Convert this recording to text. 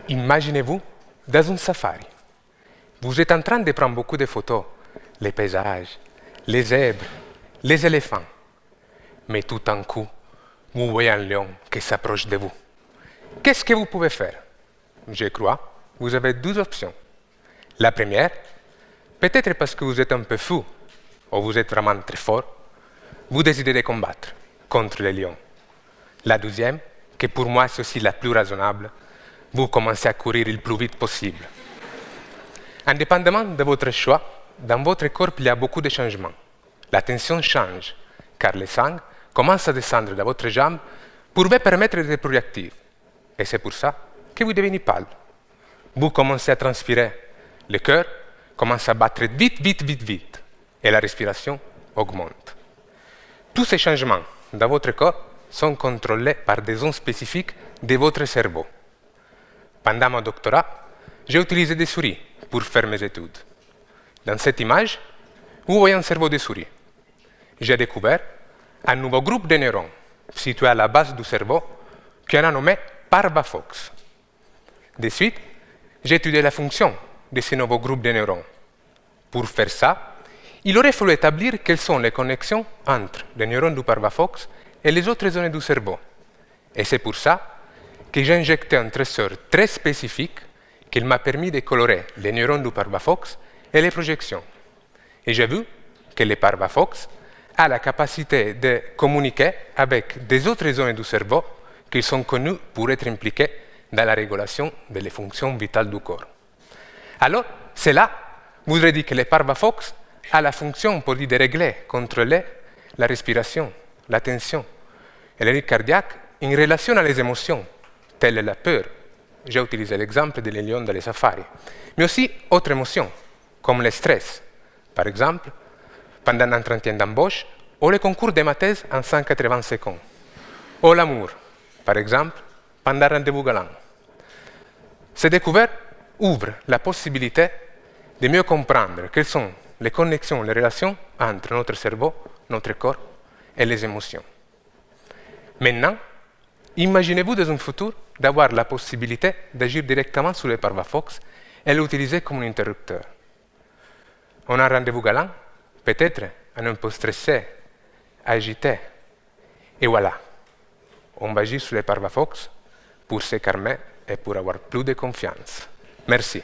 Imaginez-vous dans un safari. Vous êtes en train de prendre beaucoup de photos, les paysages, les zèbres, les éléphants. Mais tout d'un coup, vous voyez un lion qui s'approche de vous. Qu'est-ce que vous pouvez faire? Je crois, vous avez deux options. La première, peut-être parce que vous êtes un peu fou, ou vous êtes vraiment très fort, vous décidez de combattre contre le lion. La deuxième, qui pour moi c'est aussi la plus raisonnable, vous commencez à courir le plus vite possible. Indépendamment de votre choix, dans votre corps, il y a beaucoup de changements. La tension change, car le sang commence à descendre dans votre jambe pour vous permettre d'être plus actif. Et c'est pour ça que vous devenez pâle. Vous commencez à transpirer. Le cœur commence à battre vite, vite, vite, vite. Et la respiration augmente. Tous ces changements dans votre corps sont contrôlés par des ondes spécifiques de votre cerveau. Pendant mon doctorat, j'ai utilisé des souris pour faire mes études. Dans cette image, vous voyez un cerveau de souris. J'ai découvert un nouveau groupe de neurones situé à la base du cerveau qu'on a nommé Parvafox. De suite, j'ai étudié la fonction de ce nouveau groupe de neurones. Pour faire ça, il aurait fallu établir quelles sont les connexions entre les neurones du Parvafox et les autres zones du cerveau. Et c'est pour ça que j'ai injecté un trésor très spécifique qui m'a permis de colorer les neurones du Parvafox et les projections. Et j'ai vu que le Parvafox a la capacité de communiquer avec des autres zones du cerveau qui sont connues pour être impliquées dans la régulation des fonctions vitales du corps. Alors, cela voudrait dire que le Parvafox a la fonction pour de régler, contrôler la respiration, la tension et le rythme cardiaque en relation à les émotions, telles la peur. J'ai utilisé l'exemple des lions dans les safaris, mais aussi autres émotions, comme le stress, par exemple, pendant un entretien d'embauche ou le concours de ma thèse en 180 secondes, ou l'amour, par exemple, pendant un rendez-vous galant. Ces découvertes ouvrent la possibilité de mieux comprendre quelles sont les connexions, les relations entre notre cerveau, notre corps et les émotions. Maintenant, imaginez-vous dans un futur d'avoir la possibilité d'agir directement sur le Parvafox et l'utiliser comme un interrupteur. On a un rendez-vous galant, peut-être un peu stressé, agité. Et voilà, on va agir sur le Parvafox pour se calmer et pour avoir plus de confiance. Merci.